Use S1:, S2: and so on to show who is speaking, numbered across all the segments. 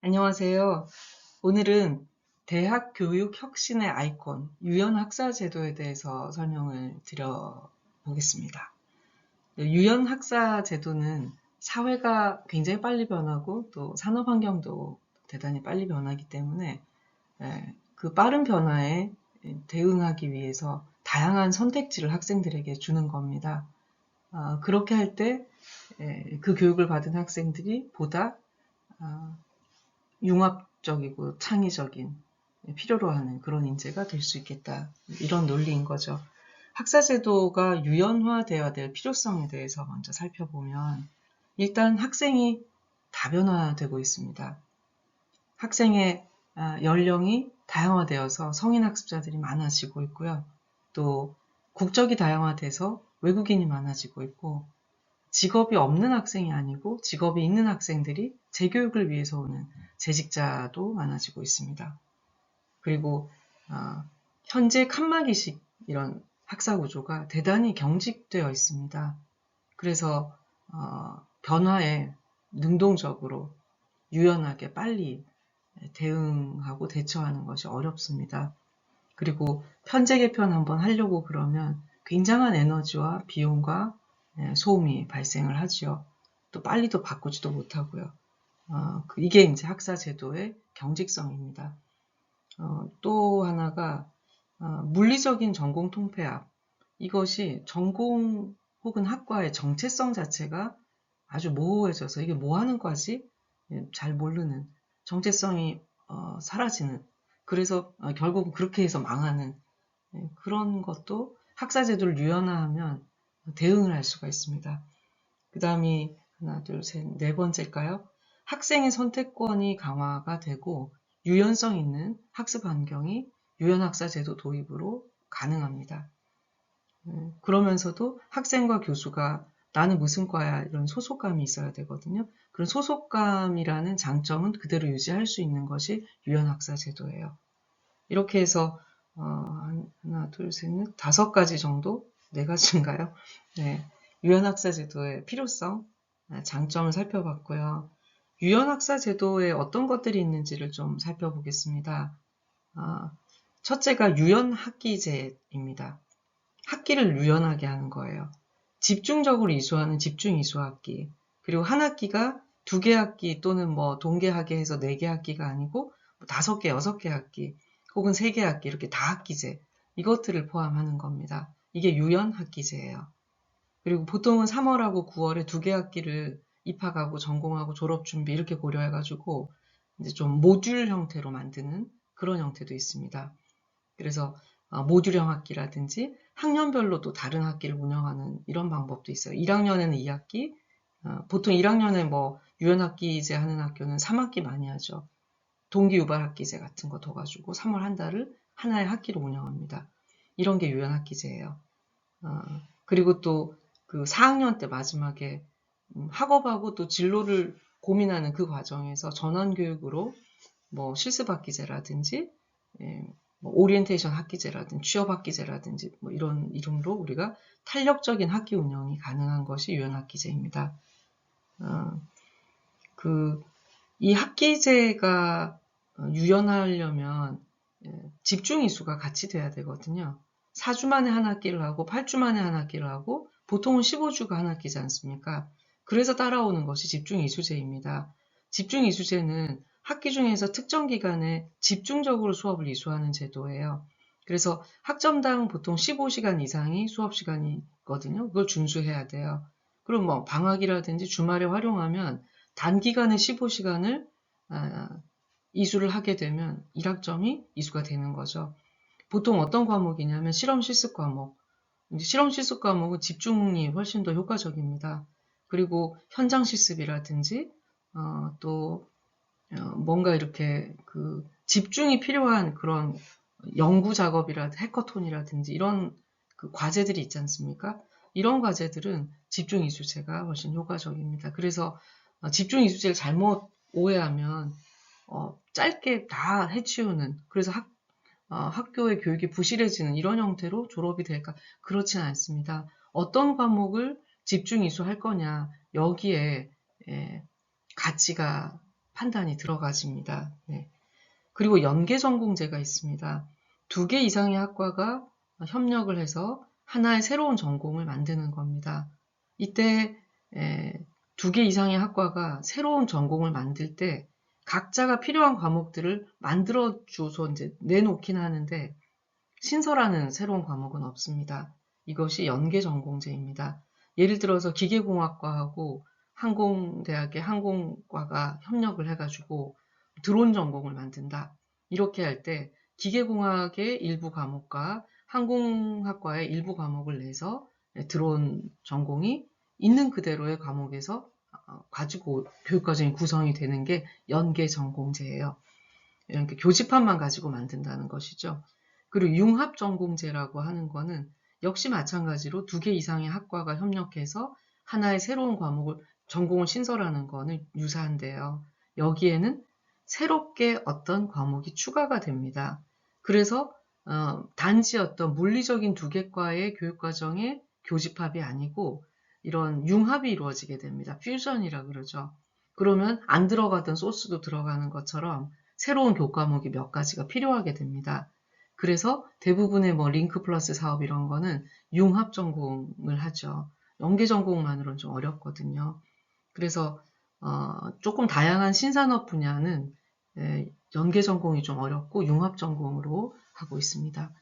S1: 안녕하세요. 오늘은 대학 교육 혁신의 아이콘, 유연학사 제도에 대해서 설명을 드려보겠습니다. 유연학사 제도는 사회가 굉장히 빨리 변하고 또 산업 환경도 대단히 빨리 변하기 때문에 그 빠른 변화에 대응하기 위해서 다양한 선택지를 학생들에게 주는 겁니다. 그렇게 할 때 그 교육을 받은 학생들이 보다 아, 융합적이고 창의적인 필요로 하는 그런 인재가 될 수 있겠다. 이런 논리인 거죠. 학사제도가 유연화되어야 될 필요성에 대해서 먼저 살펴보면 일단 학생이 다변화되고 있습니다. 학생의 연령이 다양화되어서 성인 학습자들이 많아지고 있고요. 또 국적이 다양화돼서 외국인이 많아지고 있고 직업이 없는 학생이 아니고 직업이 있는 학생들이 재교육을 위해서 오는 재직자도 많아지고 있습니다. 그리고 현재 칸막이식 이런 학사 구조가 대단히 경직되어 있습니다. 그래서 변화에 능동적으로 유연하게 빨리 대응하고 대처하는 것이 어렵습니다. 그리고 편제 개편 한번 하려고 그러면 굉장한 에너지와 비용과 소음이 발생을 하지요. 또 빨리도 바꾸지도 못하고요. 이게 이제 학사 제도의 경직성입니다. 또 하나가 물리적인 전공 통폐합. 이것이 전공 혹은 학과의 정체성 자체가 아주 모호해져서 이게 뭐 하는 과지? 잘 모르는 정체성이 사라지는 그래서 결국은 그렇게 해서 망하는 그런 것도 학사제도를 유연화하면 대응을 할 수가 있습니다. 그 다음이 하나, 둘, 셋, 네 번째일까요? 학생의 선택권이 강화가 되고 유연성 있는 학습 환경이 유연학사제도 도입으로 가능합니다. 그러면서도 학생과 교수가 나는 무슨 과야 이런 소속감이 있어야 되거든요. 그런 소속감이라는 장점은 그대로 유지할 수 있는 것이 유연학사제도예요. 이렇게 해서 하나, 둘, 셋, 넷, 다섯 가지 정도? 네 가지인가요? 네. 유연학사 제도의 필요성, 장점을 살펴봤고요. 유연학사 제도에 어떤 것들이 있는지를 좀 살펴보겠습니다. 첫째가 유연학기제입니다. 학기를 유연하게 하는 거예요. 집중적으로 이수하는 집중 이수 학기, 그리고 한 학기가 두 개 학기 또는 뭐 동계하게 해서 네 개 학기가 아니고 다섯 개, 여섯 개 학기, 혹은 세 개 학기 이렇게 다 학기제 이것들을 포함하는 겁니다. 이게 유연 학기제예요. 그리고 보통은 3월하고 9월에 두 개 학기를 입학하고 전공하고 졸업 준비 이렇게 고려해가지고 이제 좀 모듈 형태로 만드는 그런 형태도 있습니다. 그래서 모듈형 학기라든지 학년별로 또 다른 학기를 운영하는 이런 방법도 있어요. 1학년에는 2학기, 보통 1학년에 뭐 유연학기제 하는 학교는 3학기 많이 하죠. 동기유발학기제 같은 거 둬가지고 3월 한 달을 하나의 학기로 운영합니다. 이런 게 유연학기제예요. 그리고 또 그 4학년 때 마지막에 학업하고 또 진로를 고민하는 그 과정에서 전환교육으로 뭐 실습학기제라든지 뭐 오리엔테이션 학기제라든지 취업학기제라든지 뭐 이런 이름으로 우리가 탄력적인 학기 운영이 가능한 것이 유연학기제입니다. 이 학기제가 유연하려면 집중 이수가 같이 돼야 되거든요. 4주 만에 한 학기를 하고 8주 만에 한 학기를 하고 보통은 15주가 한 학기지 않습니까? 그래서 따라오는 것이 집중 이수제입니다. 집중 이수제는 학기 중에서 특정 기간에 집중적으로 수업을 이수하는 제도예요. 그래서 학점당 보통 15시간 이상이 수업 시간이거든요. 그걸 준수해야 돼요. 그럼 뭐 방학이라든지 주말에 활용하면 단기간에 15시간을 이수를 하게 되면 1학점이 이수가 되는 거죠. 보통 어떤 과목이냐면 실험 실습 과목. 실험 실습 과목은 집중이 훨씬 더 효과적입니다. 그리고 현장 실습이라든지 또 뭔가 이렇게 그 집중이 필요한 그런 연구 작업이라든지 해커톤이라든지 이런 그 과제들이 있지 않습니까? 이런 과제들은 집중 이수제가 훨씬 효과적입니다. 그래서 집중 이수제를 잘못 오해하면 짧게 다 해치우는 그래서 학교의 교육이 부실해지는 이런 형태로 졸업이 될까? 그렇지는 않습니다. 어떤 과목을 집중 이수할 거냐 여기에 가치가 판단이 들어가집니다. 네. 그리고 연계전공제가 있습니다. 2개 이상의 학과가 협력을 해서 하나의 새로운 전공을 만드는 겁니다. 이때 2개 이상의 학과가 새로운 전공을 만들 때 각자가 필요한 과목들을 만들어줘서 이제 내놓긴 하는데 신설하는 새로운 과목은 없습니다. 이것이 연계전공제입니다. 예를 들어서 기계공학과하고 항공대학의 항공과가 협력을 해가지고 드론 전공을 만든다. 이렇게 할 때 기계공학의 일부 과목과 항공학과의 일부 과목을 내서 드론 전공이 있는 그대로의 과목에서 가지고 교육과정이 구성이 되는 게 연계전공제예요. 이렇게 교집합만 가지고 만든다는 것이죠. 그리고 융합전공제라고 하는 거는 역시 마찬가지로 2개 이상의 학과가 협력해서 하나의 새로운 전공을 신설하는 거는 유사한데요. 여기에는 새롭게 어떤 과목이 추가가 됩니다. 그래서 단지 어떤 물리적인 2개 과의 교육과정의 교집합이 아니고 이런 융합이 이루어지게 됩니다. 퓨전이라 그러죠. 그러면 안 들어가던 소스도 들어가는 것처럼 새로운 교과목이 몇 가지가 필요하게 됩니다. 그래서 대부분의 링크 플러스 사업 이런 거는 융합 전공을 하죠. 연계 전공만으로는 좀 어렵거든요. 그래서 조금 다양한 신산업 분야는 연계 전공이 좀 어렵고 융합 전공으로 하고 있습니다.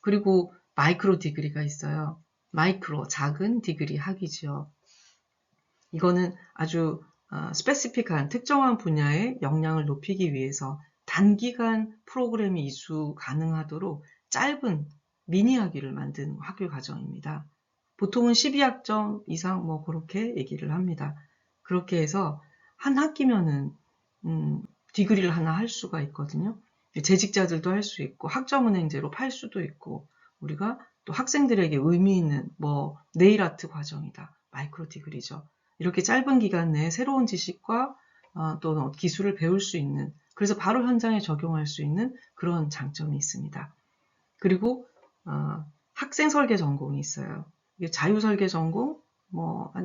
S1: 그리고 마이크로 디그리가 있어요. 마이크로, 작은 디그리 학위지요. 이거는 아주 스페시픽한 특정한 분야의 역량을 높이기 위해서 단기간 프로그램이 이수 가능하도록 짧은 미니 학위를 만든 학교 과정입니다. 보통은 12학점 이상 그렇게 얘기를 합니다. 그렇게 해서 한 학기면은 디그리를 하나 할 수가 있거든요. 재직자들도 할 수 있고 학점은행제로 팔 수도 있고 우리가 또 학생들에게 의미 있는 네일 아트 과정이다. 마이크로 디그리죠. 이렇게 짧은 기간 내에 새로운 지식과 또 기술을 배울 수 있는 그래서 바로 현장에 적용할 수 있는 그런 장점이 있습니다. 그리고 학생 설계 전공이 있어요. 이게 자유 설계 전공,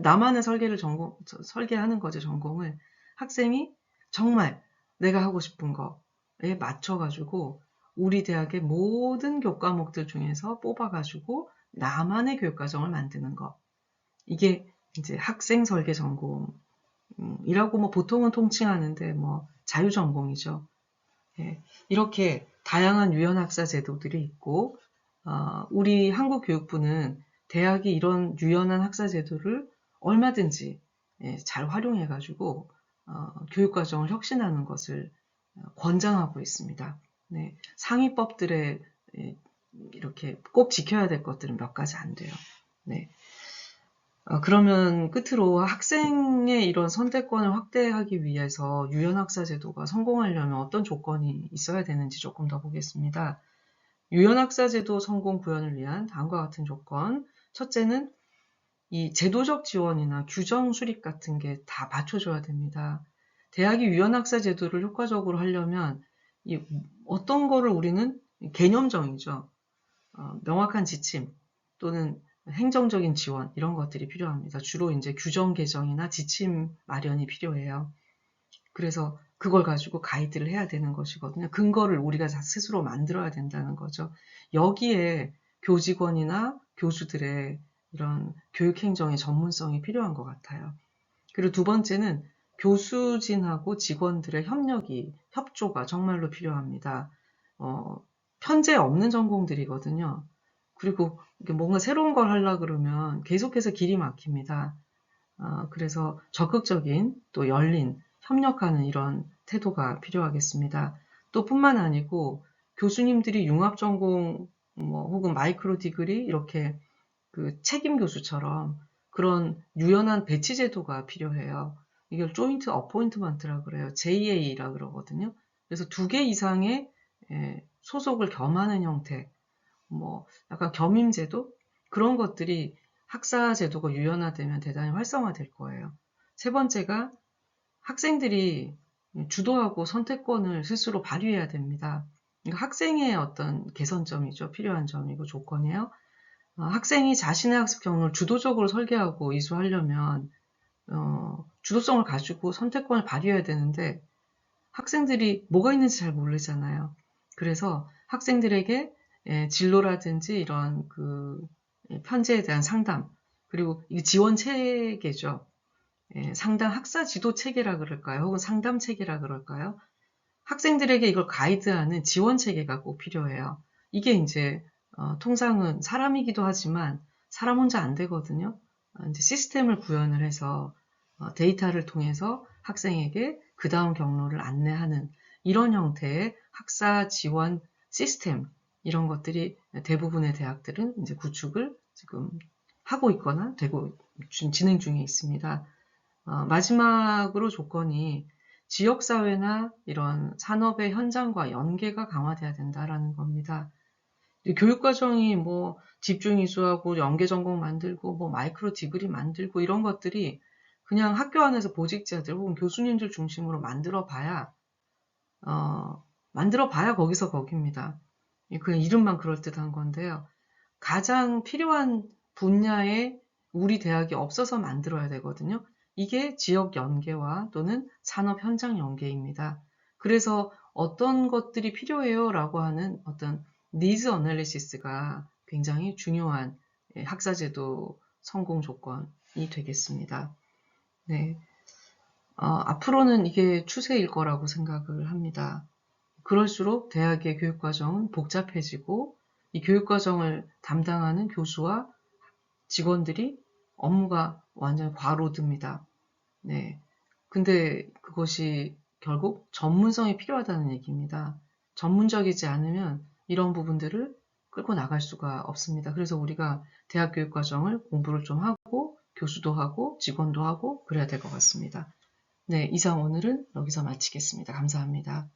S1: 나만의 설계를 설계하는 거죠, 전공을. 학생이 정말 내가 하고 싶은 거에 맞춰가지고 우리 대학의 모든 교과목들 중에서 뽑아가지고 나만의 교육과정을 만드는 거. 이게 이제 학생 설계 전공이라고 보통은 통칭하는데 자유 전공이죠. 예, 이렇게 다양한 유연학사 제도들이 있고 우리 한국교육부는 대학이 이런 유연한 학사 제도를 얼마든지 잘 활용해가지고 교육과정을 혁신하는 것을 권장하고 있습니다. 네, 상위법들에 이렇게 꼭 지켜야 될 것들은 몇 가지 안 돼요. 네. 그러면 끝으로 학생의 이런 선택권을 확대하기 위해서 유연학사 제도가 성공하려면 어떤 조건이 있어야 되는지 조금 더 보겠습니다. 유연학사 제도 성공 구현을 위한 다음과 같은 조건. 첫째는 이 제도적 지원이나 규정 수립 같은 게 다 받쳐줘야 됩니다. 대학이 유연학사 제도를 효과적으로 하려면 어떤 거를 우리는 개념정이죠. 명확한 지침 또는 행정적인 지원 이런 것들이 필요합니다. 주로 이제 규정 개정이나 지침 마련이 필요해요. 그래서 그걸 가지고 가이드를 해야 되는 것이거든요. 근거를 우리가 스스로 만들어야 된다는 거죠. 여기에 교직원이나 교수들의 이런 교육행정의 전문성이 필요한 것 같아요. 그리고 두 번째는 교수진하고 직원들의 협조가 정말로 필요합니다. 편제 없는 전공들이거든요. 그리고 뭔가 새로운 걸 하려고 그러면 계속해서 길이 막힙니다. 그래서 적극적인 또 열린 협력하는 이런 태도가 필요하겠습니다. 또 뿐만 아니고 교수님들이 융합전공 혹은 마이크로 디그리 이렇게 그 책임 교수처럼 그런 유연한 배치 제도가 필요해요. 이걸 조인트 어포인트먼트라 그래요. JA라 그러거든요. 그래서 2개 이상의 소속을 겸하는 형태, 약간 겸임제도 그런 것들이 학사 제도가 유연화되면 대단히 활성화될 거예요. 세 번째가 학생들이 주도하고 선택권을 스스로 발휘해야 됩니다. 그러니까 학생의 어떤 개선점이죠. 필요한 점이고 조건이에요. 학생이 자신의 학습 경로를 주도적으로 설계하고 이수하려면 주도성을 가지고 선택권을 발휘해야 되는데 학생들이 뭐가 있는지 잘 모르잖아요. 그래서 학생들에게 진로라든지 이런 그 편제에 대한 상담, 그리고 이 지원 체계죠. 상담 학사 지도 체계라 그럴까요? 혹은 상담 체계라 그럴까요? 학생들에게 이걸 가이드하는 지원 체계가 꼭 필요해요. 이게 이제 통상은 사람이기도 하지만 사람 혼자 안 되거든요. 이제 시스템을 구현을 해서 데이터를 통해서 학생에게 그 다음 경로를 안내하는 이런 형태의 학사 지원 시스템 이런 것들이 대부분의 대학들은 이제 구축을 지금 하고 있거나 되고 진행 중에 있습니다. 마지막으로 조건이 지역사회나 이런 산업의 현장과 연계가 강화돼야 된다라는 겁니다. 교육과정이 뭐 집중이수하고 연계전공 만들고 뭐 마이크로 디그리 만들고 이런 것들이 그냥 학교 안에서 보직자들 혹은 교수님들 중심으로 만들어 봐야 거기서 거기입니다. 그냥 이름만 그럴듯한 건데요. 가장 필요한 분야에 우리 대학이 없어서 만들어야 되거든요. 이게 지역 연계와 또는 산업 현장 연계입니다. 그래서 어떤 것들이 필요해요 라고 하는 어떤 니즈 어널리시스가 굉장히 중요한 학사제도 성공 조건이 되겠습니다. 네. 앞으로는 이게 추세일 거라고 생각을 합니다. 그럴수록 대학의 교육과정은 복잡해지고 이 교육과정을 담당하는 교수와 직원들이 업무가 완전히 과로듭니다. 네. 근데 그것이 결국 전문성이 필요하다는 얘기입니다. 전문적이지 않으면 이런 부분들을 끌고 나갈 수가 없습니다. 그래서 우리가 대학 교육과정을 공부를 좀 하고 교수도 하고 직원도 하고 그래야 될 것 같습니다. 네, 이상 오늘은 여기서 마치겠습니다. 감사합니다.